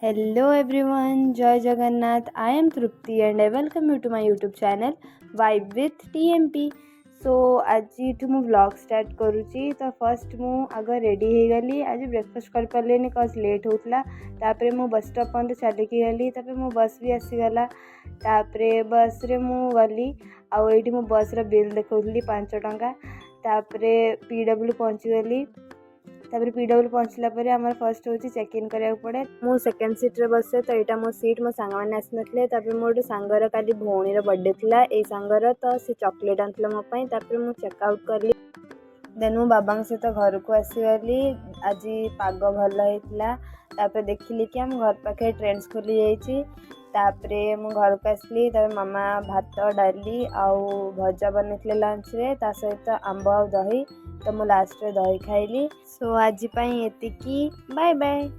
Hello everyone, Jai Jagannath. I am Trupti and I welcome you to my YouTube channel Vibe with TMP. सो आज मु vlog start करुँची तो first मु आग ready हो गली आज ब्रेकफास्ट कर पारे कज लेट होता तापर मु बस स्टॉप पर्यंत चलिकी गली तापर मो बस भी आसीगला तापर बस रे मु गली आईटी मो बस रो बिल देखौली 5 टंका तापर पीडब्ल्यू पहुँची गली तापर पीडब्ल्यू पहुँचला पर आम फर्स्ट हूँ चेक इन करा पड़े मु सेकेंड सीट रे बसे तो यहाँ मो सीट मो सांग मैंने आसने तापर मो गोटे सांगर काली भौणी बर्थडे थिला ए सांगर तो सी चॉकलेट आनला मो पई तापर मु चेकआउट कली देन मो बाबा सहित घर को आसीगली आज पाग भल होता तापर देखिली कि आम घर पाखे ट्रेंड्स खोली जाइए तापर मु घर को आसली तापर मामा भात डाली आउ भजा बनते लंच रे ता सहित आंब आ दही तो मु लास्ट रे दही खाइली सो आज एतिकी बाय बाय।